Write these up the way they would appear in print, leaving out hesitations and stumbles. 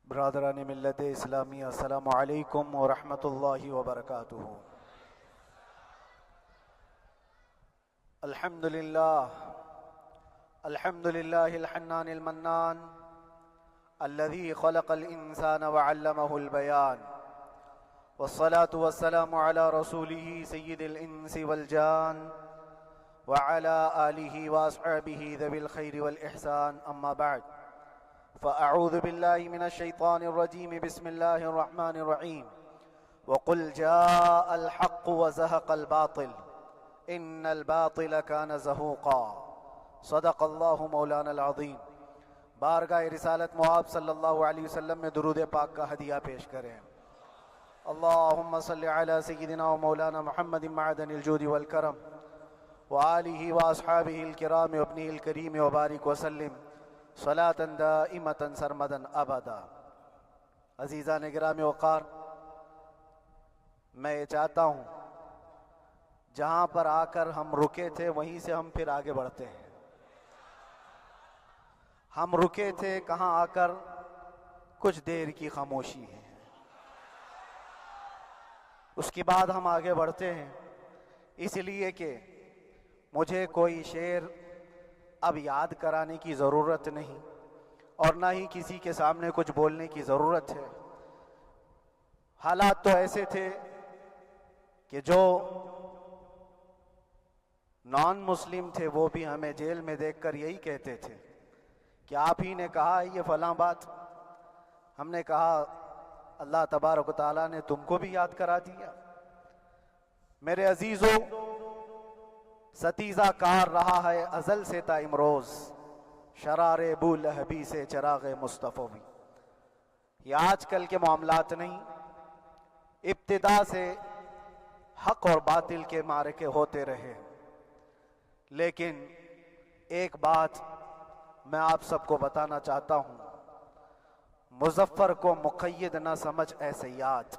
برادران ملت اسلامی، السلام علیکم ورحمۃ اللہ وبرکاتہ۔ الحمد للہ الحنان المنان الذي خلق الانسان وعلمه البيان، والصلاة والسلام على رسوله سید الانس والجان وعلى آلہ واصحابہ ذوی الخیر والاحسان، اما بعد فأعوذ باللہ من الشیطان الرجیم، بسم اللہ الرحمن الرحیم۔ وقل جاء الحق وزهق الباطل ان الباطل كان زہوقا، صدق اللہ مولانا العظیم۔ بارگاہ رسالت معاب صلی اللہ علیہ وسلم میں درود پاک کا ہدیہ پیش کریں۔ اللہم صل علی سیدنا و مولانا محمد معدن الجود والکرم وآلہ واصحابہ الکرام وابنہ الکریم وبارک وسلم صلاۃ دائمۃ سرمدا ابدا۔ عزیزان گرامی وقار، میں یہ چاہتا ہوں جہاں پر آ کر ہم رکے تھے وہیں سے ہم پھر آگے بڑھتے ہیں۔ ہم رکے تھے کہاں آ کر؟ کچھ دیر کی خاموشی ہے، اس کے بعد ہم آگے بڑھتے ہیں، اس لیے کہ مجھے کوئی شعر اب یاد کرانے کی ضرورت نہیں اور نہ ہی کسی کے سامنے کچھ بولنے کی ضرورت ہے۔ حالات تو ایسے تھے کہ جو نان مسلم تھے وہ بھی ہمیں جیل میں دیکھ کر یہی کہتے تھے کہ آپ ہی نے کہا یہ فلاں بات۔ ہم نے کہا اللہ تبارک و تعالیٰ نے تم کو بھی یاد کرا دیا۔ میرے عزیزو، ستیزہ کار رہا ہے ازل سے تا امروز، شرار ابو لہبی سے چراغ مصطفی بھی۔ یہ آج کل کے معاملات نہیں، ابتدا سے حق اور باطل کے معرکے ہوتے رہے۔ لیکن ایک بات میں آپ سب کو بتانا چاہتا ہوں، مظفر کو مقید نہ سمجھ اے سیاد۔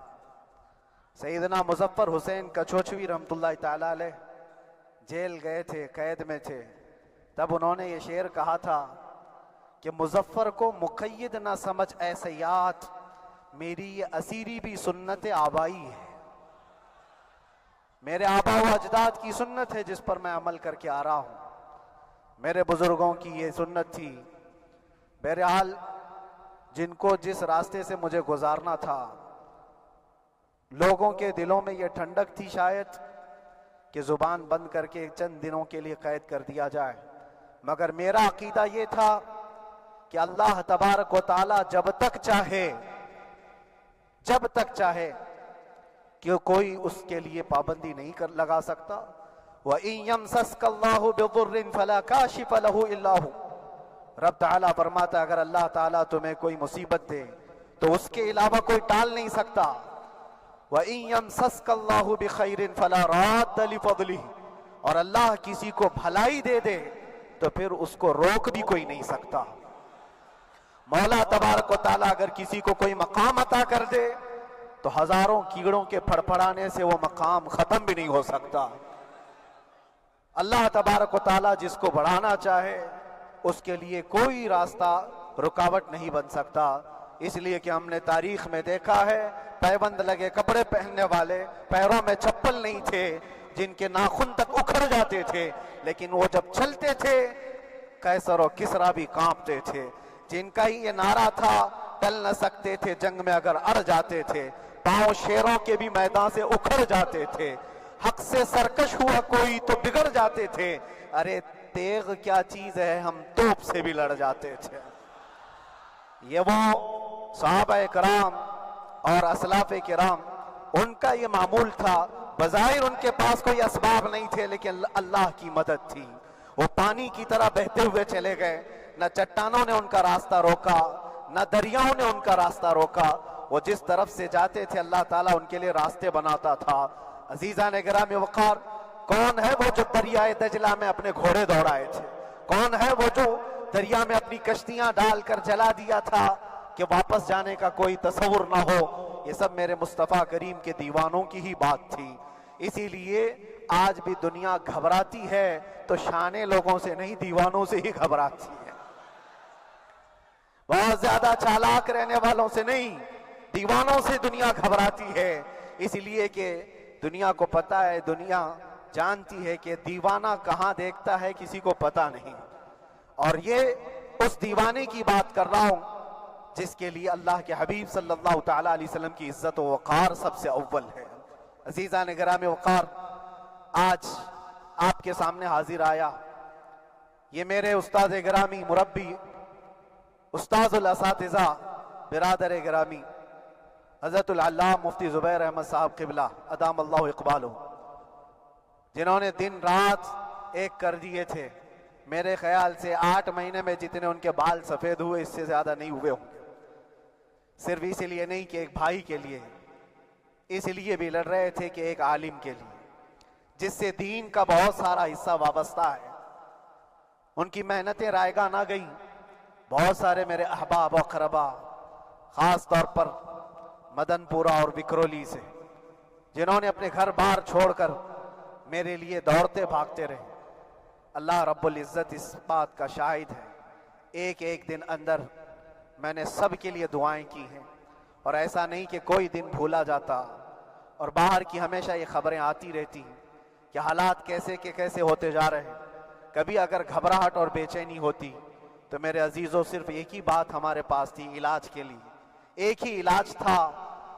سیدنا مظفر حسین کچھوچھوی رحمت اللہ تعالی علیہ جیل گئے تھے، قید میں تھے، تب انہوں نے یہ شعر کہا تھا کہ مظفر کو مقید نہ سمجھ اے سیاد، میری یہ اسیری بھی سنت آبائی ہے۔ میرے آبا و اجداد کی سنت ہے جس پر میں عمل کر کے آ رہا ہوں، میرے بزرگوں کی یہ سنت تھی۔ بہرحال جن کو جس راستے سے مجھے گزارنا تھا، لوگوں کے دلوں میں یہ ٹھنڈک تھی شاید کہ زبان بند کر کے چند دنوں کے لیے قید کر دیا جائے، مگر میرا عقیدہ یہ تھا کہ اللہ تبارک و تعالی جب تک چاہے کہ کوئی اس کے لیے پابندی نہیں لگا سکتا۔ وَإِن يَمْسَسْكَ اللَّهُ بِضُرٍّ فَلَا كَاشِفَ لَهُ إِلَّا هُوَ۔ رب تعالیٰ فرماتا ہے اگر اللہ تعالیٰ تمہیں کوئی مصیبت دے تو اس کے علاوہ کوئی ٹال نہیں سکتا۔ وَإِن يَمْسَسْكَ اللَّهُ بِخَيْرٍ فَلَا رَادَّ لِفَضْلِهِ، اور اللہ کسی کو بھلائی دے دے تو پھر اس کو روک بھی کوئی نہیں سکتا۔ مولا تبارک و تعالیٰ اگر کسی کو کوئی مقام عطا کر دے تو ہزاروں کیڑوں کے پھڑپھڑانے سے وہ مقام ختم بھی نہیں ہو سکتا۔ اللہ تبارک و تعالیٰ جس کو بڑھانا چاہے اس کے لیے کوئی راستہ رکاوٹ نہیں بن سکتا۔ اس لیے کہ ہم نے تاریخ میں دیکھا ہے پیبند لگے کپڑے پہننے والے، پیروں میں چپل نہیں تھے، جن کے ناخن تک اکھڑ جاتے تھے، لیکن وہ جب چلتے تھے قیصر و کسریٰ بھی کانپتے تھے۔ جن کا ہی یہ نعرہ تھا ٹل نہ سکتے تھے جنگ میں اگر اڑ جاتے تھے، پاؤں شیروں کے بھی میدان سے اکھڑ جاتے تھے، حق سے سرکش ہوا کوئی تو بگڑ جاتے تھے، ارے تیغ کیا چیز ہے ہم توپ سے بھی لڑ جاتے تھے۔ یہ وہ صحابہ کرام اور اسلاف کرام، ان کا یہ معمول تھا۔ بظاہر ان کے پاس کوئی اسباب نہیں تھے لیکن اللہ کی مدد تھی۔ وہ پانی کی طرح بہتے ہوئے چلے گئے، نہ چٹانوں نے ان کا راستہ روکا، نہ دریاؤں نے ان کا راستہ روکا۔ وہ جس طرف سے جاتے تھے اللہ تعالیٰ ان کے لیے راستے بناتا تھا۔ عزیزان گرامی وقار، کون ہے وہ جو دریائے دجلہ میں اپنے گھوڑے دوڑائے تھے؟ کون ہے وہ جو دریا میں اپنی کشتیاں ڈال کر جلا دیا تھا کہ واپس جانے کا کوئی تصور نہ ہو؟ یہ سب میرے مصطفیٰ کریم کے دیوانوں کی ہی بات تھی۔ اسی لیے آج بھی دنیا گھبراتی ہے تو شانے لوگوں سے نہیں، دیوانوں سے ہی گھبراتی ہے۔ بہت زیادہ چالاک رہنے والوں سے نہیں، دیوانوں سے دنیا گھبراتی ہے، اس لیے کہ دنیا کو پتا ہے، دنیا جانتی ہے کہ دیوانہ کہاں دیکھتا ہے کسی کو پتا نہیں۔ اور یہ اس دیوانے کی بات کر رہا ہوں جس کے لیے اللہ کے حبیب صلی اللہ تعالیٰ علیہ وسلم کی عزت و وقار سب سے اول ہے۔ عزیزان گرامی وقار، آج آپ کے سامنے حاضر آیا، یہ میرے استاد گرامی، مربی، استاذ الاساتذہ، برادر گرامی حضرت العلامہ مفتی زبیر احمد صاحب قبلہ ادام اللہ اقبالہ، جنہوں نے دن رات ایک کر دیے تھے۔ میرے خیال سے 8 مہینے میں جتنے ان کے بال سفید ہوئے اس سے زیادہ نہیں ہوئے ہوں گے، صرف اس لیے نہیں کہ ایک بھائی کے لیے، اس لیے بھی لڑ رہے تھے کہ ایک عالم کے لیے جس سے دین کا بہت سارا حصہ وابستہ ہے۔ ان کی محنتیں رائگاں نہ گئیں۔ بہت سارے میرے احباب و اقربا، خاص طور پر مدن پورہ اور وکرولی سے، جنہوں نے اپنے گھر بار چھوڑ کر میرے لیے دوڑتے بھاگتے رہے، اللہ رب العزت اس بات کا شاہد ہے، ایک ایک دن اندر میں نے سب کے لیے دعائیں کی ہیں، اور ایسا نہیں کہ کوئی دن بھولا جاتا۔ اور باہر کی ہمیشہ یہ خبریں آتی رہتی ہیں کہ حالات کیسے کے کیسے ہوتے جا رہے ہیں۔ کبھی اگر گھبراہٹ اور بے چینی ہوتی تو میرے عزیزوں صرف ایک ہی بات ہمارے پاس تھی علاج کے لیے، ایک ہی علاج تھا۔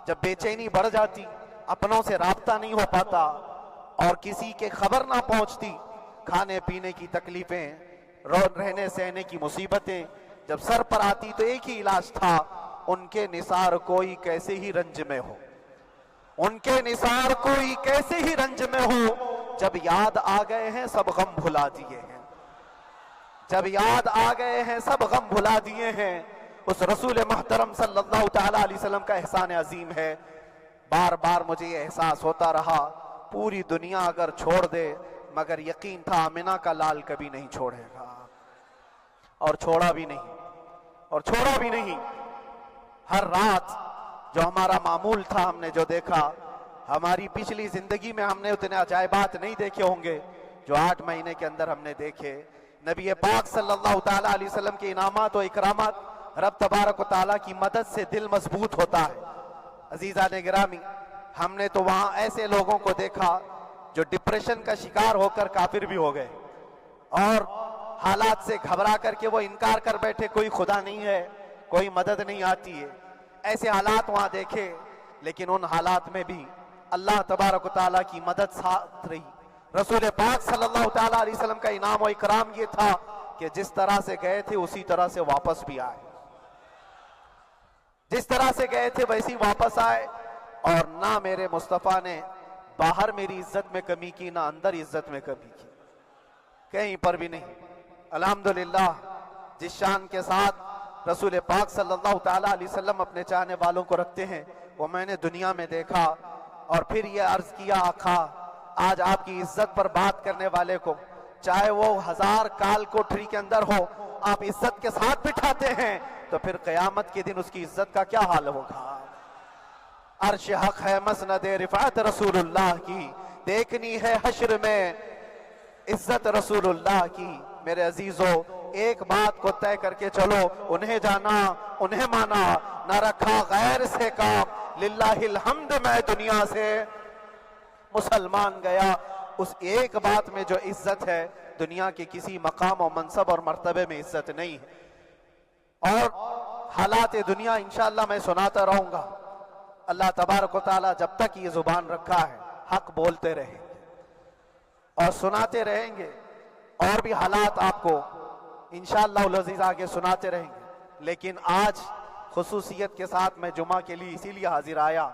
جب بے چینی بڑھ جاتی، اپنوں سے رابطہ نہیں ہو پاتا اور کسی کے خبر نہ پہنچتی، کھانے پینے کی تکلیفیں، رہنے سہنے کی مصیبتیں جب سر پر آتی، تو ایک ہی علاج تھا، ان کے نثار کوئی کیسے ہی رنج میں ہو، ان کے نثار کوئی کیسے ہی رنج میں ہو، جب یاد آ گئے ہیں سب غم بھلا دیے ہیں، جب یاد آ گئے ہیں سب غم بھلا دیے ہیں۔ اس رسول محترم صلی اللہ تعالیٰ علیہ وسلم کا احسان عظیم ہے۔ بار بار مجھے یہ احساس ہوتا رہا، پوری دنیا اگر چھوڑ دے مگر یقین تھا آمنہ کا لال کبھی نہیں چھوڑے گا، اور چھوڑا بھی نہیں، اور چھوڑا بھی نہیں۔ ہر رات جو ہمارا معمول تھا، ہم نے جو دیکھا، ہماری پچھلی زندگی میں ہم نے اتنے عجائبات نہیں دیکھے ہوں گے جو 8 مہینے کے اندر ہم نے دیکھے۔ نبی پاک صلی اللہ تعالیٰ علیہ وسلم کے انعامات و اکرامات، رب تبارک و تعالیٰ کی مدد سے دل مضبوط ہوتا ہے۔ عزیزان گرامی، ہم نے تو وہاں ایسے لوگوں کو دیکھا جو ڈپریشن کا شکار ہو کر کافر بھی ہو گئے، اور حالات سے گھبرا کر کے وہ انکار کر بیٹھے، کوئی خدا نہیں ہے، کوئی مدد نہیں آتی ہے۔ ایسے حالات وہاں دیکھے، لیکن ان حالات میں بھی اللہ تبارک و تعالیٰ کی مدد ساتھ رہی۔ رسول پاک صلی اللہ تعالیٰ علیہ وسلم کا انعام و اکرام یہ تھا کہ جس طرح سے گئے تھے اسی طرح سے واپس بھی آئے، جس طرح سے گئے تھے ویسی واپس آئے، اور نہ میرے مصطفیٰ نے باہر میری عزت میں کمی کی، نہ اندر عزت میں کمی کی، کہیں پر بھی نہیں۔ الحمدللہ، جس شان کے ساتھ رسول پاک صلی اللہ تعالیٰ علیہ وسلم اپنے چاہنے والوں کو رکھتے ہیں، وہ میں نے دنیا میں دیکھا۔ اور پھر یہ عرض کیا، آقا آج آپ کی عزت پر بات کرنے والے کو چاہے وہ 1000 کال کوٹری کے اندر ہو، آپ عزت کے ساتھ بٹھاتے ہیں، تو پھر قیامت کے دن اس کی عزت کا کیا حال ہوگا؟ عرش حق ہے مسند رفعت رسول اللہ کی، دیکھنی ہے حشر میں عزت رسول اللہ کی۔ میرے عزیزو، ایک بات کو طے کر کے چلو، انہیں جانا انہیں مانا، نہ رکھا غیر سے کام، للہ الحمد میں دنیا سے مسلمان گیا۔ اس ایک بات میں جو عزت ہے، دنیا کے کسی مقام و منصب اور مرتبے میں عزت نہیں ہے۔ اور حالات دنیا انشاءاللہ میں سناتا رہوں گا۔ اللہ تبارک و تعالیٰ جب تک یہ زبان رکھا ہے، حق بولتے رہیں گے اور سناتے رہیں گے، اور بھی حالات آپ کو انشاءاللہ العزیز آگے سناتے رہیں گے۔ لیکن آج خصوصیت کے ساتھ میں جمعہ کے لیے اسی لیے حاضر آیا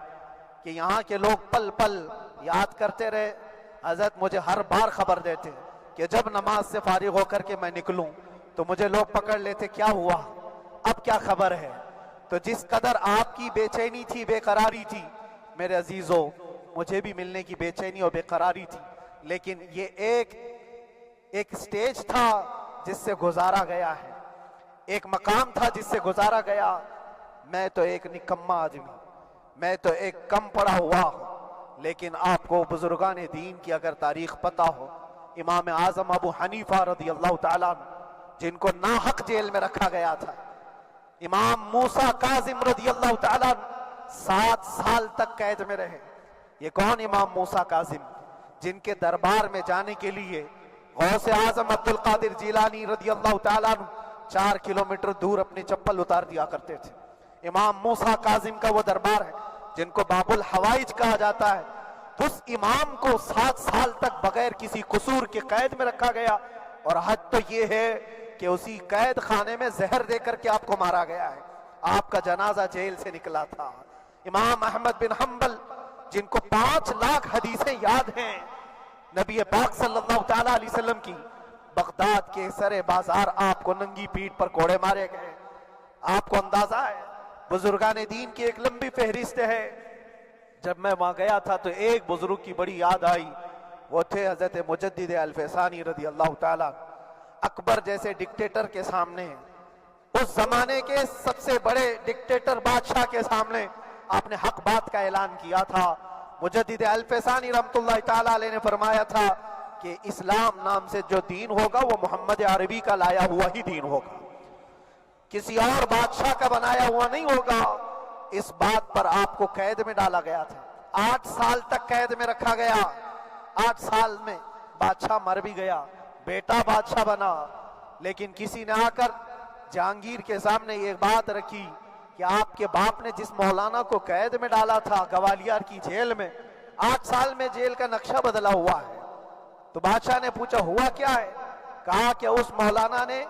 کہ یہاں کے لوگ پل پل یاد کرتے رہے۔ حضرت مجھے ہر بار خبر دیتے کہ جب نماز سے فارغ ہو کر کے میں نکلوں تو مجھے لوگ پکڑ لیتے، کیا ہوا، اب کیا خبر ہے؟ تو جس قدر آپ کی بے چینی تھی، بے قراری تھی، میرے عزیزو، مجھے بھی ملنے کی بے چینی اور بے قراری تھی، لیکن یہ ایک سٹیج تھا جس سے گزارا گیا ہے، ایک مقام تھا جس سے گزارا گیا۔ میں تو ایک نکما آدمی، میں تو ایک کم پڑا ہوا ہوں، لیکن آپ کو بزرگان دین کی اگر تاریخ پتہ ہو، امام اعظم ابو حنیفہ رضی اللہ تعالیٰ عنہ، جن کو ناحق جیل میں رکھا گیا تھا، امام موسیٰ کاظم رضی اللہ تعالیٰ 7 سال تک قید میں رہے۔ یہ کون امام موسیٰ کاظم؟ جن کے دربار میں جانے کے لیے غوث اعظم عبد القادر جیلانی رضی اللہ تعالیٰ 4 کلومیٹر دور اپنی چپل اتار دیا کرتے تھے۔ امام موسیٰ کاظم کا وہ دربار ہے جن کو باب الحوائج کہا جاتا ہے۔ اس امام کو 7 سال تک بغیر کسی قصور کے قید میں رکھا گیا، اور حد تو یہ ہے کہ اسی قید خانے میں زہر دے کر کے آپ کو مارا گیا ہے۔ آپ کا جنازہ جیل سے نکلا تھا۔ امام احمد بن حنبل جن کو 5 لاکھ حدیثیں یاد ہیں نبی پاک صلی اللہ تعالیٰ علیہ وسلم کی، بغداد کے سر بازار آپ کو ننگی پیٹھ پر کوڑے مارے گئے۔ آپ کو اندازہ ہے بزرگان دین کی ایک لمبی فہرست ہے۔ جب میں وہاں گیا تھا تو ایک بزرگ کی بڑی یاد آئی، وہ تھے حضرت مجدد الفسانی رضی اللہ تعالیٰ۔ اکبر جیسے ڈکٹیٹر کے سامنے، اس زمانے کے سب سے بڑے ڈکٹیٹر بادشاہ کے سامنے آپ نے حق بات کا اعلان کیا تھا۔ مجدد الفسانی رحمۃ اللہ تعالیٰ علیہ نے فرمایا تھا کہ اسلام نام سے جو دین ہوگا وہ محمد عربی کا لایا ہوا ہی دین ہوگا، کسی اور بادشاہ کا بنایا ہوا نہیں ہوگا۔ اس بات پر آپ کو قید میں ڈالا گیا تھا، 8 سال تک قید میں رکھا گیا۔ 8 سال میں بادشاہ مر بھی گیا، بیٹا بادشاہ بنا، لیکن کسی نے آ کر جہانگیر کے سامنے یہ بات رکھی کہ آپ کے باپ نے جس مولانا کو قید میں ڈالا تھا گوالیار کی جیل میں، 8 سال میں جیل کا نقشہ بدلا ہوا ہے۔ تو بادشاہ نے پوچھا ہوا کیا ہے؟ کہا کہ اس مولانا نے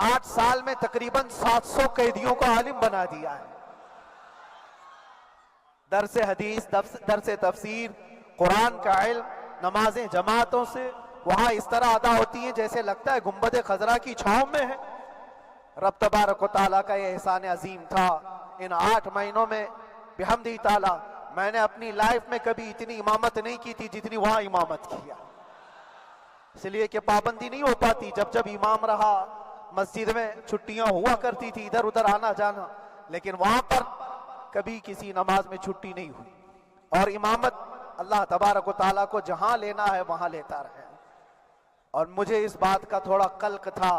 8 سال میں تقریباً 700 قیدیوں کو عالم بنا دیا ہے۔ درس حدیث، درس تفسیر، قرآن کا علم، نمازیں جماعتوں سے وہاں اس طرح ادا ہوتی ہیں جیسے لگتا ہے گنبد خضرا کی چھاؤں میں ہے۔ رب تبارک و تعالیٰ کا یہ احسان عظیم تھا۔ ان 8 مہینوں میں بحمدہ تعالیٰ میں نے اپنی لائف میں کبھی اتنی امامت نہیں کی تھی جتنی وہاں امامت کیا، اس لیے کہ پابندی نہیں ہو پاتی۔ جب جب امام رہا مسجد میں چھٹیاں ہوا کرتی تھی، ادھر ادھر آنا جانا، لیکن وہاں پر کبھی کسی نماز میں چھٹی نہیں ہوئی۔ اور امامت اللہ تبارک و تعالیٰ کو جہاں لینا ہے وہاں لیتا رہے۔ اور مجھے اس بات کا تھوڑا قلق تھا،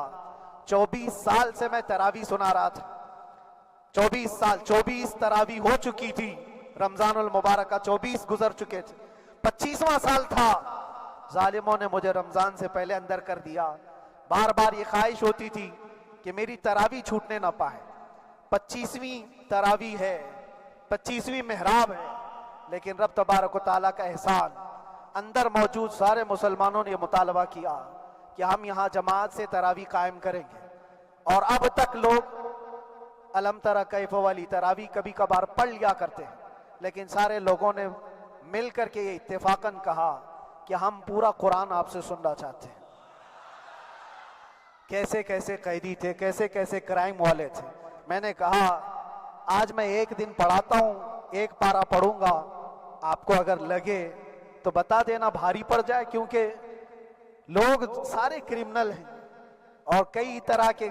24 سال سے میں تراویح سنا رہا تھا، 24 سال، 24 تراویح ہو چکی تھی، رمضان المبارکہ 24 گزر چکے تھے، 25واں سال تھا، ظالموں نے مجھے رمضان سے پہلے اندر کر دیا۔ بار بار یہ خواہش ہوتی تھی کہ میری تراویح چھوٹنے نہ پائے، 25ویں تراویح ہے، 25ویں محراب ہے، لیکن رب تبارک و تعالیٰ کا احسان، اندر موجود سارے مسلمانوں نے یہ مطالبہ کیا کہ ہم یہاں جماعت سے تراویح قائم کریں گے۔ اور اب تک لوگ الم تری کیف والی تراویح کبھی کبھار پڑھ لیا کرتے ہیں، لیکن سارے لوگوں نے مل کر کے یہ اتفاقاً کہا کہ ہم پورا قرآن آپ سے سننا چاہتے ہیں۔ کیسے کیسے قیدی تھے، کیسے کیسے کرائم والے تھے۔ میں نے کہا آج میں ایک دن پڑھاتا ہوں، ایک پارہ پڑھوں گا، آپ کو اگر لگے تو بتا دینا، بھاری پڑ جائے، کیونکہ لوگ سارے کرمنل ہیں اور کئی طرح کے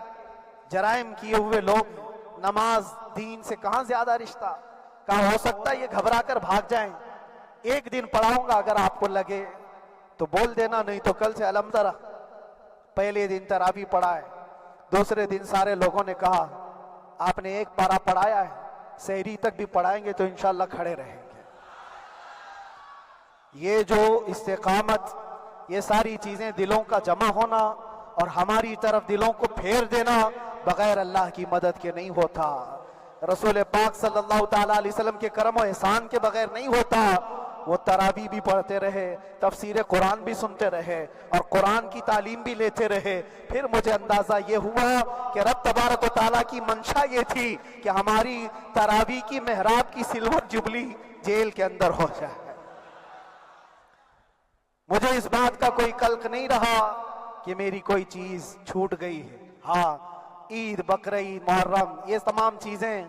جرائم کیے ہوئے لوگ ہیں۔ نماز دین سے کہاں زیادہ رشتہ، کہاں ہو سکتا ہے یہ گھبرا کر بھاگ جائیں۔ ایک دن پڑھاؤں گا، اگر آپ کو لگے تو بول دینا، نہیں تو کل سے الم تری۔ پہلے دن تراویح پڑھا ہے، دوسرے دن سارے لوگوں نے کہا آپ نے ایک پارہ پڑھایا ہے، سحری تک بھی پڑھائیں گے تو انشاءاللہ کھڑے رہیں گے۔ یہ جو استقامت، یہ ساری چیزیں دلوں کا جمع ہونا اور ہماری طرف دلوں کو پھیر دینا بغیر اللہ کی مدد کے نہیں ہوتا، رسول پاک صلی اللہ تعالیٰ علیہ وسلم کے کرم و احسان کے بغیر نہیں ہوتا۔ وہ تراویح بھی پڑھتے رہے، تفسیر قرآن بھی سنتے رہے اور قرآن کی تعلیم بھی لیتے رہے۔ پھر مجھے اندازہ یہ ہوا کہ رب تبارک و تعالیٰ کی منشا یہ تھی کہ ہماری تراویح کی محراب کی سلور جبلی جیل کے اندر ہو جائے۔ مجھے اس بات کا کوئی قلق نہیں رہا کہ میری کوئی چیز چھوٹ گئی ہے۔ ہاں، عید، بقرعید، محرم، یہ تمام چیزیں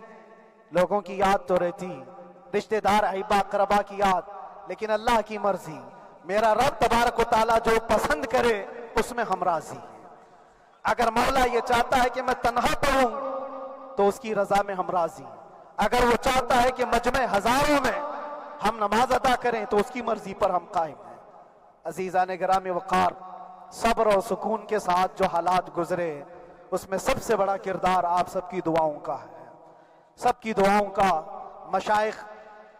لوگوں کی یاد تو رہتی، رشتہ دار، احبا، اقربا کی یاد، لیکن اللہ کی مرضی، میرا رب تبارک و تعالیٰ جو پسند کرے اس میں ہم راضی ہیں۔ اگر مولا یہ چاہتا ہے کہ میں تنہا پڑھوں تو اس کی رضا میں ہم راضی ہیں، اگر وہ چاہتا ہے کہ مجمع ہزاروں میں ہم نماز ادا کریں تو اس کی مرضی پر ہم قائم ہیں۔ عزیزان گرامی وقار، صبر اور سکون کے ساتھ جو حالات گزرے اس میں سب سے بڑا کردار آپ سب کی دعاؤں کا ہے، سب کی دعاؤں کا۔ مشائخ،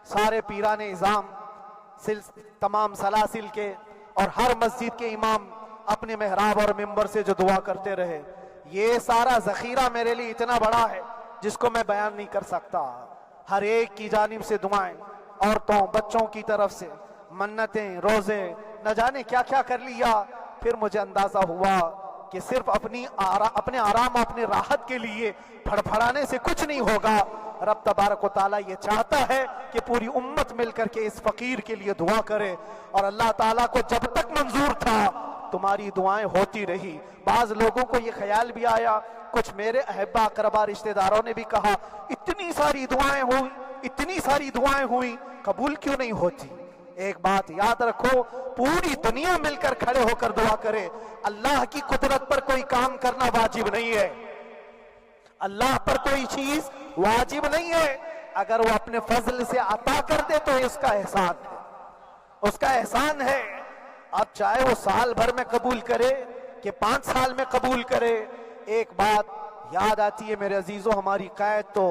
سارے پیران اعظام، تمام سلاسل کے اور ہر مسجد کے امام اپنے محراب اور منبر سے جو دعا کرتے رہے، یہ سارا ذخیرہ میرے لیے اتنا بڑا ہے جس کو میں بیان نہیں کر سکتا۔ ہر ایک کی جانب سے دعائیں، عورتوں بچوں کی طرف سے منتیں، روزے، نہ جانے کیا کیا کر لیا۔ پھر مجھے اندازہ ہوا کہ صرف اپنے آرام، اپنے راحت کے لیے پھڑپھڑانے سے کچھ نہیں ہوگا۔ رب تبارک و تعالیٰ یہ چاہتا ہے کہ پوری امت مل کر کے اس فقیر کے لیے دعا کرے، اور اللہ تعالیٰ کو جب تک منظور تھا تمہاری دعائیں ہوتی رہی۔ بعض لوگوں کو یہ خیال بھی آیا، کچھ میرے احبا اقربا رشتہ داروں نے بھی کہا اتنی ساری دعائیں ہوئی قبول کیوں نہیں ہوتی؟ ایک بات یاد رکھو، پوری دنیا مل کر کھڑے ہو کر دعا کرے، اللہ کی قدرت پر کوئی کام کرنا واجب نہیں ہے، اللہ پر کوئی چیز واجب نہیں ہے۔ اگر وہ اپنے فضل سے عطا کر دے تو اس کا احسان ہے، اس کا احسان ہے۔ اب چاہے وہ سال بھر میں قبول کرے کہ 5 سال میں قبول کرے۔ ایک بات یاد آتی ہے میرے عزیزو، ہماری قید تو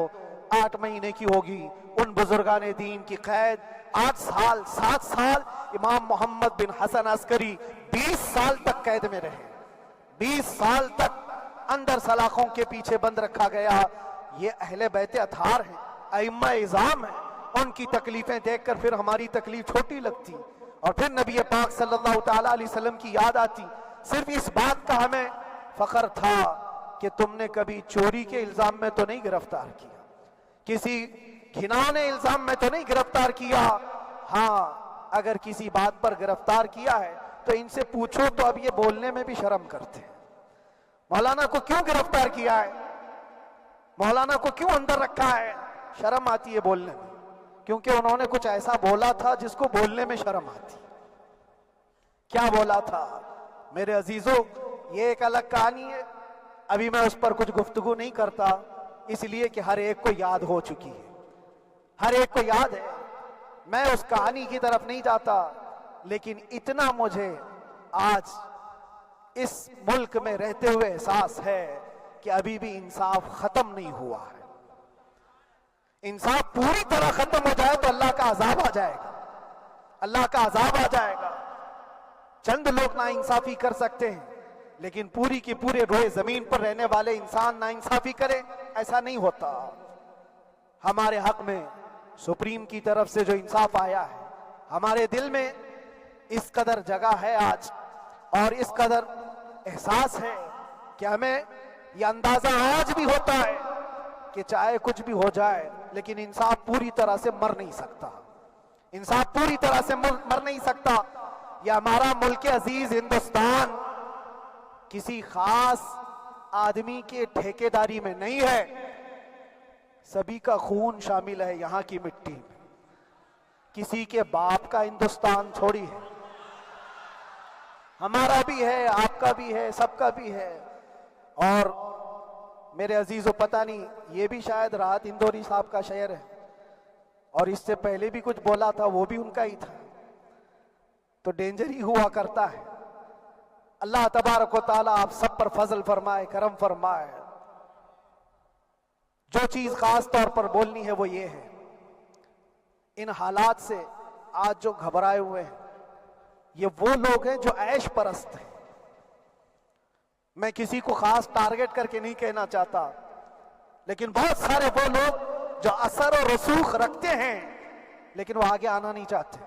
8 مہینے کی ہوگی، ان بزرگان دین کی قید 8 سال 7 سال۔ امام محمد بن حسن عسکری 20 سال تک قید میں رہے، 20 سال تک اندر سلاخوں کے پیچھے بند رکھا گیا۔ یہ اہل بیت اطہار ہیں، ائمہ اعظام ہیں، ان کی تکلیفیں دیکھ کر پھر ہماری تکلیف چھوٹی لگتی، اور پھر نبی پاک صلی اللہ تعالیٰ علیہ وسلم کی یاد آتی۔ صرف اس بات کا ہمیں فخر تھا کہ تم نے کبھی چوری کے الزام میں تو نہیں گرفتار کیا، کسی گھناؤنے الزام میں تو نہیں گرفتار کیا۔ ہاں اگر کسی بات پر گرفتار کیا ہے تو ان سے پوچھو تو اب یہ بولنے میں بھی شرم کرتے ہیں، مولانا کو کیوں گرفتار کیا ہے، مولانا کو کیوں اندر رکھا ہے؟ شرم آتی ہے بولنے میں، کیونکہ انہوں نے کچھ ایسا بولا تھا جس کو بولنے میں شرم آتی۔ کیا بولا تھا میرے عزیزو؟ یہ ایک الگ کہانی ہے، ابھی میں اس پر کچھ گفتگو نہیں کرتا، اس لیے کہ ہر ایک کو یاد ہو چکی ہے، ہر ایک کو یاد ہے، میں اس کہانی کی طرف نہیں جاتا۔ لیکن اتنا مجھے آج اس ملک میں رہتے ہوئے احساس ہے کہ ابھی بھی انصاف ختم نہیں ہوا ہے۔ انصاف پوری طرح ختم ہو جائے تو اللہ کا عذاب آ جائے گا، اللہ کا عذاب آ جائے گا۔ چند لوگ نا انصافی کر سکتے ہیں، لیکن پوری کی پورے روئے زمین پر رہنے والے انسان نا انصافی کرے، ایسا نہیں ہوتا۔ ہمارے حق میں سپریم کی طرف سے جو انصاف آیا ہے، ہمارے دل میں اس قدر جگہ ہے آج، اور اس قدر احساس ہے کہ ہمیں یہ اندازہ آج بھی ہوتا ہے کہ چاہے کچھ بھی ہو جائے لیکن انصاف پوری طرح سے مر نہیں سکتا، انصاف پوری طرح سے مر نہیں سکتا۔ یہ ہمارا ملک عزیز ہندوستان کسی خاص آدمی کے ٹھیکیداری میں نہیں ہے، سبھی کا خون شامل ہے یہاں کی مٹی میں، کسی کے باپ کا ہندوستان تھوڑی ہے، ہمارا بھی ہے، آپ کا بھی ہے، سب کا بھی ہے۔ اور میرے عزیزو پتہ نہیں، یہ بھی شاید راحت اندوری صاحب کا شعر ہے، اور اس سے پہلے بھی کچھ بولا تھا وہ بھی ان کا ہی تھا، تو ڈینجر ہی ہوا کرتا ہے۔ اللہ تبارک و تعالیٰ آپ سب پر فضل فرمائے، کرم فرمائے۔ جو چیز خاص طور پر بولنی ہے وہ یہ ہے، ان حالات سے آج جو گھبرائے ہوئے ہیں یہ وہ لوگ ہیں جو عیش پرست ہیں۔ میں کسی کو خاص ٹارگٹ کر کے نہیں کہنا چاہتا، لیکن بہت سارے وہ لوگ جو اثر و رسوخ رکھتے ہیں لیکن وہ آگے آنا نہیں چاہتے،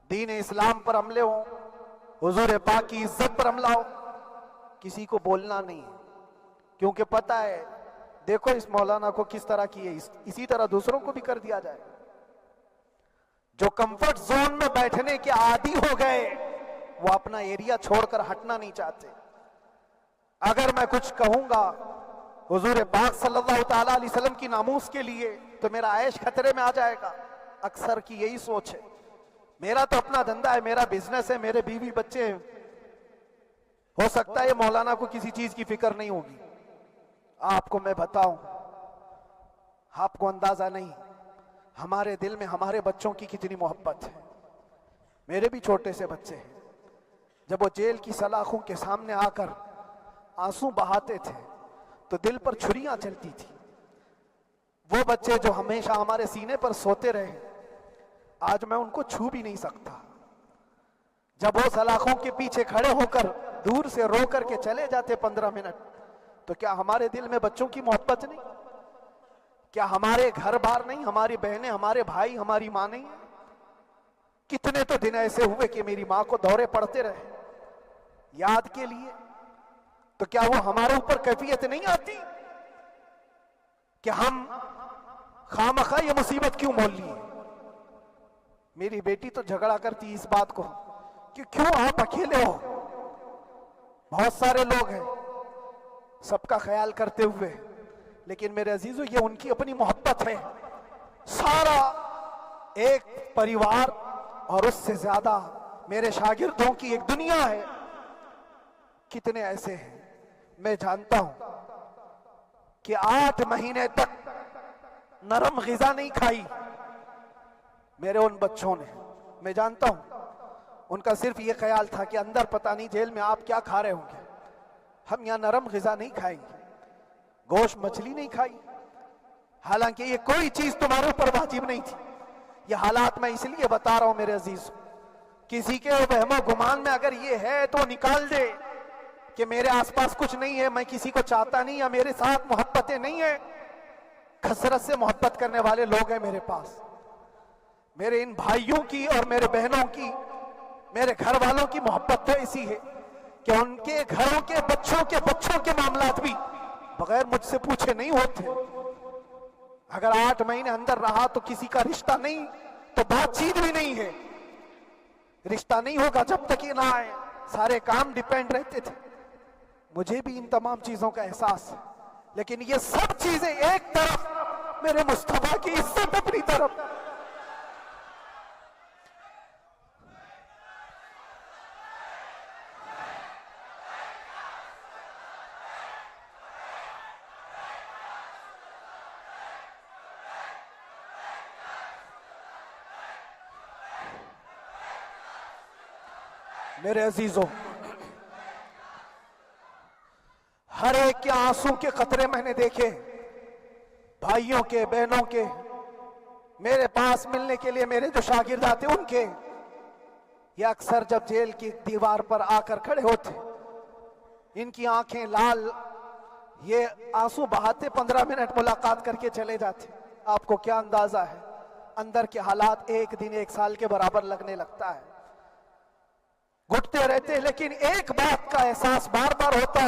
دین اسلام پر حملے ہوں، حضور پاک کی عزت پر حملہ ہو، کسی کو بولنا نہیں، کیونکہ پتہ ہے دیکھو اس مولانا کو کس طرح کی ہے، اسی طرح دوسروں کو بھی کر دیا جائے۔ جو کمفرٹ زون میں بیٹھنے کے عادی ہو گئے وہ اپنا ایریا چھوڑ کر ہٹنا نہیں چاہتے۔ اگر میں کچھ کہوں گا حضور پاک صلی اللہ تعالیٰ علیہ وسلم کی ناموس کے لیے تو میرا عیش خطرے میں آ جائے گا، اکثر کی یہی سوچ ہے۔ میرا تو اپنا دھندا ہے، میرا بزنس ہے، میرے بیوی بچے ہیں، ہو سکتا ہے مولانا کو کسی چیز کی فکر نہیں ہوگی۔ آپ کو میں بتاؤں، آپ کو اندازہ نہیں ہمارے دل میں ہمارے بچوں کی کتنی محبت ہے۔ میرے بھی چھوٹے سے بچے ہیں، جب وہ جیل کی سلاخوں کے سامنے آ کر آنسو بہاتے تھے تو دل پر چھریاں چلتی تھی. وہ بچے جو ہمیشہ ہمارے سینے پر سوتے رہے, آج میں ان کو چھو بھی نہیں سکتا. جب وہ سلاخوں کے پیچھے کھڑے ہو کر دور سے رو کر کے چلے جاتے 15 منٹ, تو کیا ہمارے دل میں بچوں کی محبت نہیں؟ کیا ہمارے گھر بار نہیں, ہماری بہنیں, ہمارے بھائی, ہماری ماں نہیں؟ کتنے تو دن ایسے ہوئے کہ میری ماں کو دورے پڑتے رہے یاد کے لیے. تو کیا وہ ہمارے اوپر کیفیت نہیں آتی کہ ہم خامخواہ یہ مصیبت کیوں مول لیے؟ میری بیٹی تو جھگڑا کرتی اس بات کو کہ کیوں آپ اکیلے ہو, بہت سارے لوگ ہیں سب کا خیال کرتے ہوئے. لیکن میرے عزیزو, یہ ان کی اپنی محبت ہے. سارا ایک پریوار اور اس سے زیادہ میرے شاگردوں کی ایک دنیا ہے. کتنے ایسے ہیں, میں جانتا ہوں کہ 8 مہینے تک نرم غذا نہیں کھائی میرے ان بچوں نے. میں جانتا ہوں ان کا صرف یہ خیال تھا کہ اندر پتہ نہیں جیل میں آپ کیا کھا رہے ہوں گے, ہم یہاں نرم غذا نہیں کھائیں گے, گوشت مچھلی نہیں کھائی. حالانکہ یہ کوئی چیز تمہارے اوپر واجب نہیں تھی. یہ حالات میں اس لیے بتا رہا ہوں میرے عزیز, کسی کے وہم و گمان میں اگر یہ ہے تو نکال دے کہ میرے آس پاس کچھ نہیں ہے, میں کسی کو چاہتا نہیں, یا میرے ساتھ محبتیں نہیں ہیں. کثرت سے محبت کرنے والے لوگ ہیں میرے پاس. میرے ان بھائیوں کی اور میرے بہنوں کی, میرے گھر والوں کی محبت تو ایسی ہے کہ ان کے گھروں کے بچوں کے معاملات بھی بغیر مجھ سے پوچھے نہیں ہوتے. اگر 8 مہینے اندر رہا تو کسی کا رشتہ نہیں تو بات چیت بھی نہیں ہے. رشتہ نہیں ہوگا جب تک یہ نہ آئے. سارے کام ڈیپینڈ رہتے تھے. مجھے بھی ان تمام چیزوں کا احساس ہے, لیکن یہ سب چیزیں ایک طرف, میرے مصطفیٰ کی عزت اپنی طرف. میرے عزیزوں, ہر ایک کے آنسوں کے قطرے میں نے دیکھے, بھائیوں کے, بہنوں کے. میرے پاس ملنے کے لیے میرے جو شاگرد آتے ان کے, یہ اکثر جب جیل کی دیوار پر آ کر کھڑے ہوتے, ان کی آنکھیں لال, یہ آنسو بہاتے 15 منٹ ملاقات کر کے چلے جاتے. آپ کو کیا اندازہ ہے اندر کے حالات ایک دن 1 سال کے برابر لگنے لگتا ہے. گھٹتے رہتے, لیکن ایک بات کا احساس بار بار ہوتا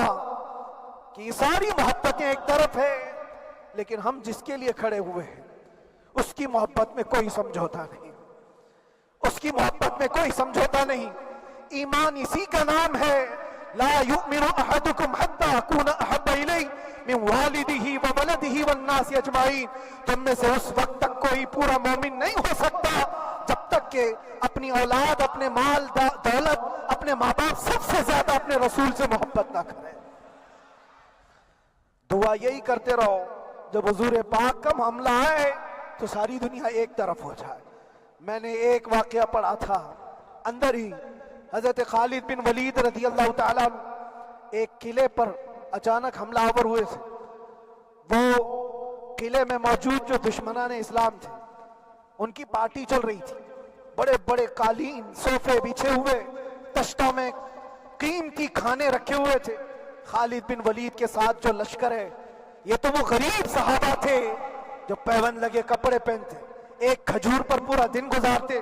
کہ یہ ساری محبتیں ایک طرف ہے, لیکن ہم جس کے لیے کھڑے ہوئے ہیں اس کی محبت میں کوئی سمجھوتا نہیں, اس کی محبت میں کوئی سمجھوتا نہیں. ایمان اسی کا نام ہے, لا یؤمن احدکم حتی اکون احب الیہ من والدہ وولدہ والناس اجمعین. تم میں سے اس وقت تک کوئی پورا مومن نہیں ہو سکتا جب تک کہ اپنی اولاد, اپنے مال دولت, اپنے ماں باپ, سب سے زیادہ اپنے رسول سے محبت نہ کرے. دعا یہی کرتے رہو جب حضور پاک کا معاملہ آئے تو ساری دنیا ایک طرف ہو جائے. میں نے ایک واقعہ پڑھا تھا اندر ہی, حضرت خالد بن ولید رضی اللہ تعالیٰ ایک قلعے پر اچانک حملہ آور ہوئے تھے. وہ قلعے میں موجود جو دشمنان اسلام تھے ان کی پارٹی چل رہی تھی. بڑے بڑے قالین, صوفے بچھے ہوئے, تشتوں میں قیمتی کھانے رکھے ہوئے تھے. خالد بن ولید کے ساتھ جو لشکر ہے, یہ تو وہ غریب صحابہ تھے جو پیون لگے کپڑے پہنتے, ایک کھجور پر پورا دن گزارتے.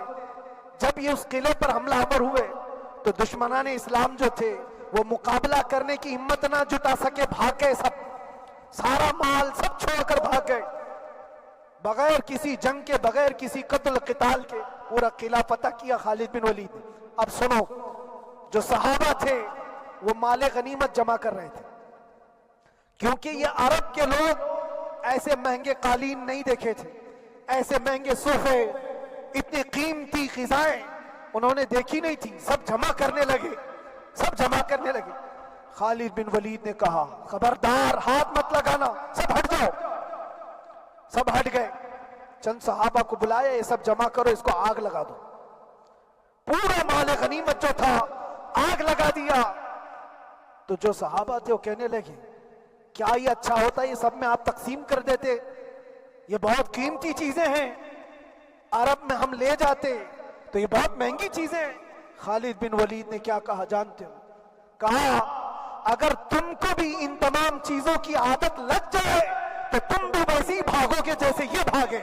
جب یہ اس قلعے پر حملہ آور ہوئے تو دشمنان اسلام جو تھے وہ مقابلہ کرنے کی ہمت نہ جٹا سکے, بھاگ گئے. سارا مال سب چھوڑ کر بھاگ گئے, بغیر کسی جنگ کے, بغیر کسی قتل قتال کے. پورا قلعہ فتح کیا خالد بن ولید. اب سنو, جو صحابہ تھے وہ مال غنیمت جمع کر رہے تھے, کیونکہ یہ عرب کے لوگ ایسے مہنگے قالین نہیں دیکھے تھے, ایسے مہنگے صوفے, اتنی قیمتی غذائیں انہوں نے دیکھی نہیں تھی. سب جمع کرنے لگے. خالد بن ولید نے کہا, خبردار, ہاتھ مت لگانا, سب ہٹ جاؤ. سب ہٹ گئے. چند صحابہ کو بلایا, یہ سب جمع کرو, اس کو آگ لگا دو. پورا مال غنیمت جو تھا آگ لگا دیا. تو جو صحابہ تھے وہ کہنے لگے, کیا یہ اچھا ہوتا یہ سب میں آپ تقسیم کر دیتے؟ یہ بہت قیمتی چیزیں ہیں، عرب میں ہم لے جاتے تو یہ بہت مہنگی چیزیں ہیں۔ خالد بن ولید نے کیا کہا جانتے ہو؟ کہا اگر تم کو بھی ان تمام چیزوں کی عادت لگ جائے تو تم بھی ویسے ہی بھاگو گے جیسے یہ بھاگے۔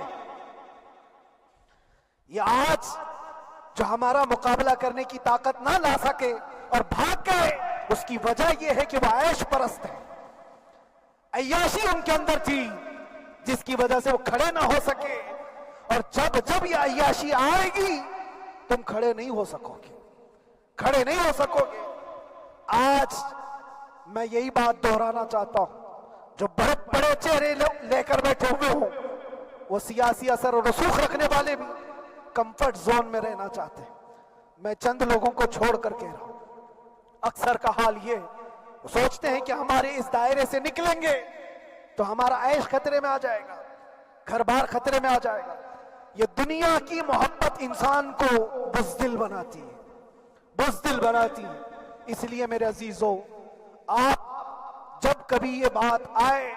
یہ آج جو ہمارا مقابلہ کرنے کی طاقت نہ لا سکے اور بھاگ گئے، اس کی وجہ یہ ہے کہ وہ عیش پرست ہے، عیاشی ان کے اندر تھی جس کی وجہ سے وہ کھڑے نہ ہو سکے، اور جب یہ عیاشی آئے گی تم کھڑے نہیں ہو سکو گے، کھڑے نہیں ہو سکو گے۔ آج میں یہی بات دہرانا چاہتا ہوں، جو بڑے بڑے چہرے لے کر بیٹھے ہوئے ہوں، وہ سیاسی اثر اور رسوخ رکھنے والے بھی کمفرٹ زون میں رہنا چاہتے ہیں۔ میں چند لوگوں کو چھوڑ کر کہہ رہا ہوں، اکثر کا حال یہ وہ سوچتے ہیں کہ ہمارے اس دائرے سے نکلیں گے تو ہمارا عیش خطرے میں آ جائے گا، گھر بار خطرے میں آ جائے گا۔ یہ دنیا کی محبت انسان کو بزدل بناتی ہے، بزدل بناتی ہے۔ اس لیے میرے عزیزو، آپ جب کبھی یہ بات آئے،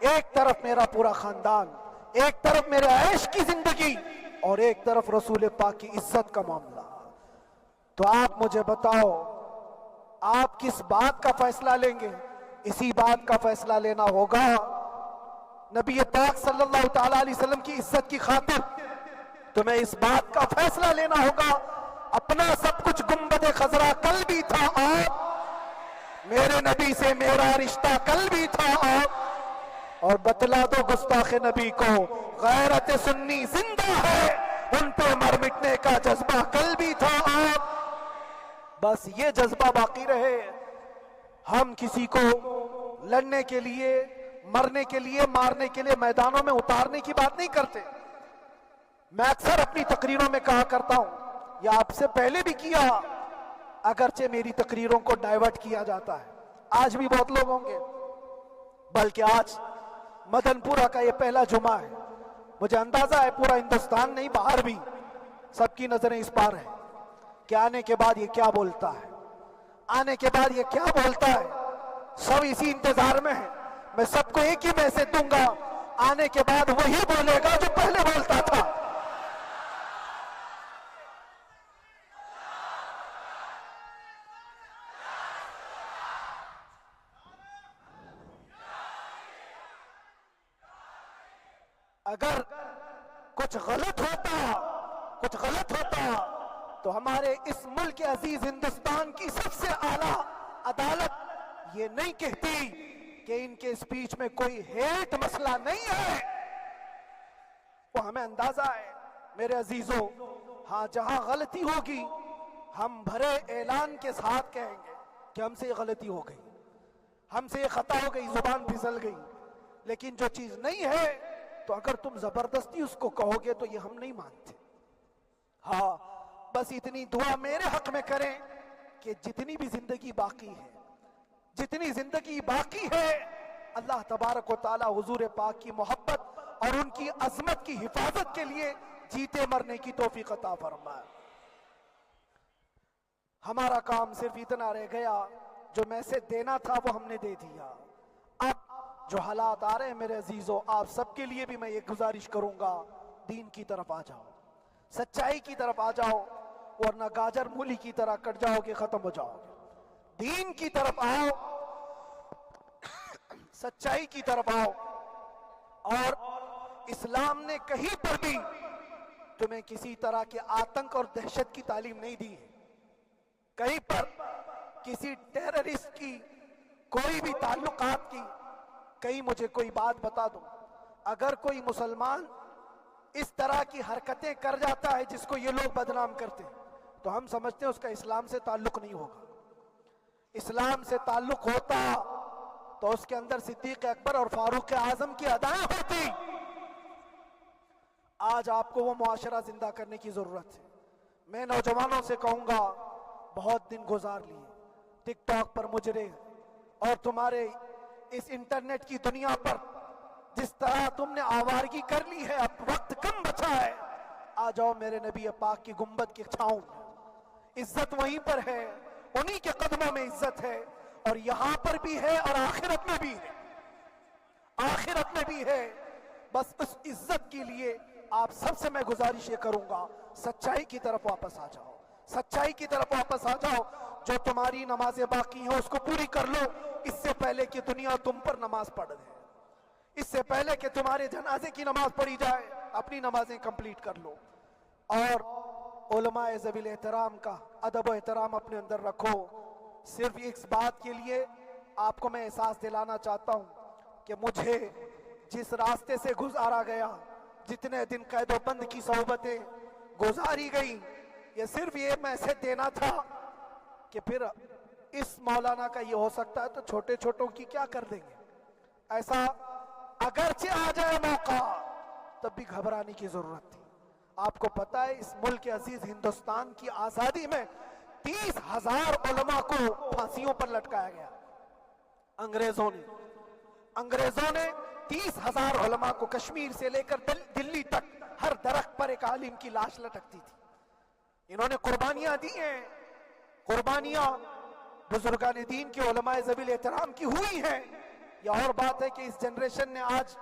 ایک طرف میرا پورا خاندان، ایک طرف میرے عیش کی زندگی اور ایک طرف رسول پاک کی عزت کا معاملہ، تو آپ مجھے بتاؤ آپ کس بات کا فیصلہ لیں گے؟ اسی بات کا فیصلہ لینا ہوگا نبی پاک صلی اللہ تعالیٰ علیہ وسلم کی عزت کی خاطر تمہیں اس بات کا فیصلہ لینا ہوگا۔ اپنا سب کچھ گنبد خضرا کل بھی تھا آپ، میرے نبی سے میرا رشتہ کل بھی تھا آپ، اور بتلا دو گستاخ نبی کو غیرت سنی زندہ ہے، ان پہ مر مٹنے کا جذبہ کل بھی تھا آپ۔ بس یہ جذبہ باقی رہے۔ ہم کسی کو لڑنے کے لیے، مرنے کے لیے، مارنے کے لیے میدانوں میں اتارنے کی بات نہیں کرتے۔ میں اکثر اپنی تقریروں میں کہا کرتا ہوں، یا آپ سے پہلے بھی کیا، اگرچہ میری تقریروں کو ڈائیورٹ کیا جاتا ہے، آج بھی بہت لوگ ہوں گے، بلکہ آج مدن پورہ کا یہ پہلا جمعہ ہے، مجھے اندازہ ہے پورا ہندوستان نہیں باہر بھی سب کی نظریں اس پار ہیں کہ آنے کے بعد یہ کیا بولتا ہے، آنے کے بعد یہ کیا بولتا ہے۔ سب اسی انتظار میں ہیں۔ میں سب کو ایک ہی میسج دوں گا، آنے کے بعد وہی بولے گا جو پہلے بولتا تھا۔ اگر کچھ غلط ہوتا تو ہمارے اس ملک عزیز ہندوستان کی سب سے اعلیٰ عدالت یہ نہیں کہتی کہ ان کے اسپیچ میں کوئی ہیٹ مسئلہ نہیں ہے۔ وہ ہمیں اندازہ ہے میرے عزیزوں، ہاں جہاں غلطی ہوگی ہم بھرے اعلان کے ساتھ کہیں گے کہ ہم سے یہ غلطی ہو گئی، ہم سے یہ خطا ہو گئی، زبان پھسل گئی۔ لیکن جو چیز نہیں ہے تو اگر تم زبردستی اس کو کہو گے تو یہ ہم نہیں مانتے۔ ہاں بس اتنی دعا میرے حق میں کریں کہ جتنی بھی زندگی باقی ہے اللہ تبارک و تعالی حضور پاک کی محبت اور ان کی عظمت کی حفاظت کے لیے جیتے مرنے کی توفیق عطا فرمائے۔ ہمارا کام صرف اتنا رہ گیا، جو میسج دینا تھا وہ ہم نے دے دیا۔ اب جو حالات آ رہے ہیں میرے عزیزوں، آپ سب کے لیے بھی میں یہ گزارش کروں گا، دین کی طرف آ جاؤ، سچائی کی طرف آ جاؤ، ورنہ گاجر مولی کی طرح کٹ جاؤ گے، ختم ہو جاؤ گے۔ دین کی طرف آؤ، سچائی کی طرف آؤ، اور اسلام نے کہیں پر بھی تمہیں کسی طرح کے آتنک اور دہشت کی تعلیم نہیں دی ہے۔ کہیں پر کسی ٹیررسٹ کی کوئی بھی تعلقات کی، کہیں مجھے کوئی بات بتا دو، اگر کوئی مسلمان اس طرح کی حرکتیں کر جاتا ہے جس کو یہ لوگ بدنام کرتے ہیں تو ہم سمجھتے ہیں اس کا اسلام سے تعلق نہیں ہوگا۔ اسلام سے تعلق ہوتا تو اس کے اندر صدیق اکبر اور فاروق اعظم کی ادائیں ہوتی۔ آج آپ کو وہ معاشرہ زندہ کرنے کی ضرورت ہے۔ میں نوجوانوں سے کہوں گا، بہت دن گزار لیے ٹک ٹاک پر مجرے، اور تمہارے اس انٹرنیٹ کی دنیا پر جس طرح تم نے آوارگی کر لی ہے، اب وقت کم بچا ہے۔ آ جاؤ میرے نبی پاک کی گنبد کی چھاؤں میں، عزت وہیں پر ہے، انہی کے قدموں میں عزت ہے، اور یہاں پر بھی ہے اور آخرت میں بھی ہے۔ آخرت میں بھی ہے۔ بس اس عزت کے لیے آپ سب سے میں گزارش یہ کروں گا، سچائی کی طرف واپس آ جاؤ، سچائی کی طرف واپس آ جاؤ۔ جو تمہاری نمازیں باقی ہیں اس کو پوری کر لو، اس سے پہلے کہ دنیا تم پر نماز پڑھ دے، اس سے پہلے کہ تمہارے جنازے کی نماز پڑھی جائے، اپنی نمازیں کمپلیٹ کر لو۔ اور علماء ذوی الاحترام کا ادب و احترام اپنے اندر رکھو۔ صرف اس بات کے لیے آپ کو میں احساس دلانا چاہتا ہوں کہ مجھے جس راستے سے گزارا گیا، جتنے دن قید و بند کی صحبتیں گزاری گئی، یہ صرف یہ میسج دینا تھا کہ پھر اس مولانا کا یہ ہو سکتا ہے تو چھوٹے چھوٹوں کی کیا کر دیں گے۔ ایسا اگرچہ آ جائے موقع تب بھی گھبرانے کی ضرورت تھی۔ آپ کو پتہ ہے اس ملک عزیز ہندوستان کی آزادی میں 30,000 علماء کو پھانسیوں پر لٹکایا گیا۔ انگریزوں نے 30,000 علماء کو کشمیر سے لے کر دلی تک ہر درخت پر ایک عالم کی لاش لٹکتی تھی۔ انہوں نے قربانیاں دی ہیں، قربانیاں بزرگان دین کے علماء ذوی الاحترام کی ہوئی ہیں۔ یہ اور بات ہے کہ اس جنریشن نے آج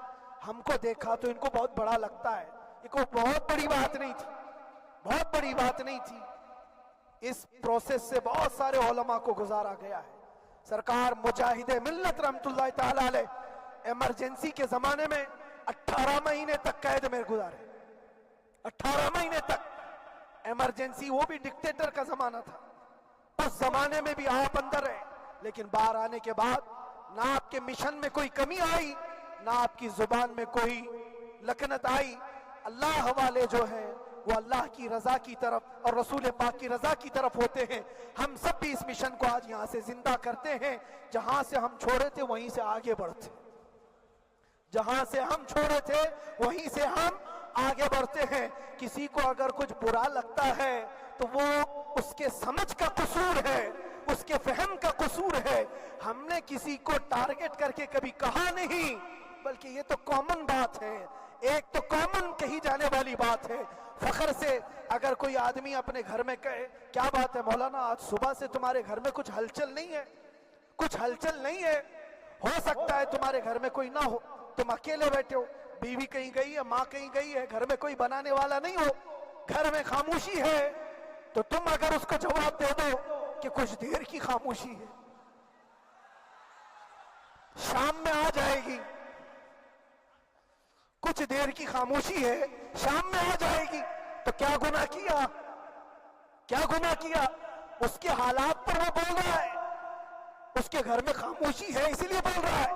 ہم کو دیکھا تو ان کو بہت بڑا لگتا ہے، یہ کوئی بہت بڑی بات نہیں تھی، بہت بڑی بات نہیں تھی۔ اس پروسیس سے بہت سارے علماء کو گزارا گیا ہے۔ سرکار مجاہد ملت رحمت اللہ تعالی علیہ ایمرجنسی کے زمانے میں 18 مہینے تک قید میں گزارے، 18 مہینے تک ایمرجنسی، وہ بھی ڈکٹیٹر کا زمانہ تھا۔ اس زمانے میں بھی آپ اندر رہے، لیکن باہر آنے کے بعد نہ آپ کے مشن میں کوئی کمی آئی، نہ آپ کی زبان میں کوئی لکنت آئی۔ اللہ والے جو ہیں وہ اللہ کی رضا کی طرف اور رسول پاک کی رضا کی طرف ہوتے ہیں۔ ہم سب بھی اس مشن کو آج یہاں سے زندہ کرتے ہیں، جہاں سے ہم چھوڑے تھے وہیں سے آگے بڑھتے، جہاں سے ہم چھوڑے تھے وہیں سے ہم آگے بڑھتے ہیں۔ کسی کو اگر کچھ برا لگتا ہے تو وہ اس کے سمجھ کا قصور ہے، اس کے فہم کا قصور ہے۔ ہم نے کسی کو ٹارگٹ کر کے کبھی کہا نہیں، بلکہ یہ تو کامن بات ہے، ایک تو کامن کہی جانے والی بات ہے۔ فخر سے اگر کوئی آدمی اپنے گھر میں کہے کیا بات ہے مولانا آج صبح سے تمہارے گھر میں کچھ ہلچل نہیں ہے، کچھ ہلچل نہیں ہے، ہو سکتا ہے تمہارے گھر میں کوئی نہ ہو، تم اکیلے بیٹھے ہو، بیوی کہیں گئی ہے، ماں کہیں گئی ہے، گھر میں کوئی بنانے والا نہیں ہو، گھر میں خاموشی ہے، تو تم اگر اس کو جواب دے دو کہ کچھ دیر کی خاموشی ہے، شام میں آ جائے گی، کچھ دیر کی خاموشی ہے شام میں آ جائے گی، تو کیا گناہ کیا، کیا گناہ کیا؟ اس کے حالات پر وہ بول رہا ہے، اس کے گھر میں خاموشی ہے اسی لیے بول رہا ہے۔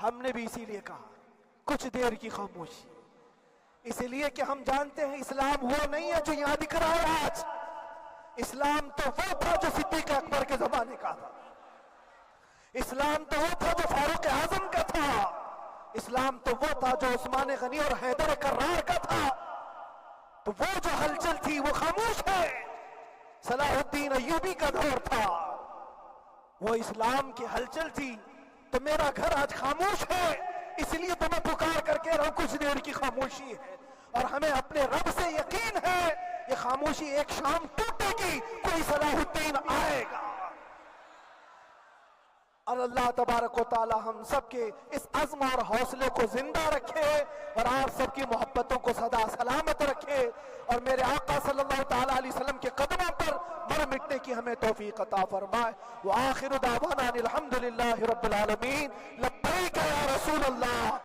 ہم نے بھی اسی لیے کہا کچھ دیر کی خاموشی، اس لیے کہ ہم جانتے ہیں اسلام وہ نہیں ہے جو یہاں دکھ رہا ہے آج، اسلام تو وہ تھا جو صدیق اکبر کے زمانے کا تھا، اسلام تو وہ تھا جو فاروق اعظم کا تھا، اسلام تو وہ تھا جو عثمان غنی اور حیدر کرار کا تھا۔ تو وہ جو ہلچل تھی وہ خاموش ہے، صلاح الدین ایوبی کا دور تھا، وہ اسلام کی ہلچل تھی۔ تو میرا گھر آج خاموش ہے، اس لیے تو میں پکار کر کے رہا کچھ دیر کی خاموشی ہے، اور ہمیں اپنے رب سے یقین ہے یہ خاموشی ایک شام ٹوٹے گی، کوئی صلاح الدین آئے گا۔ اور اللہ تبارک و تعالی ہم سب کے اس عزم اور حوصلے کو زندہ رکھے، اور آپ سب کی محبتوں کو سدا سلامت رکھے، اور میرے آقا صلی اللہ تعالی علیہ وسلم کے قدموں پر مر مٹنے کی ہمیں توفیق عطا فرمائے۔ وآخر دعوانا الحمدللہ رب العالمین، لبیک یا رسول اللہ۔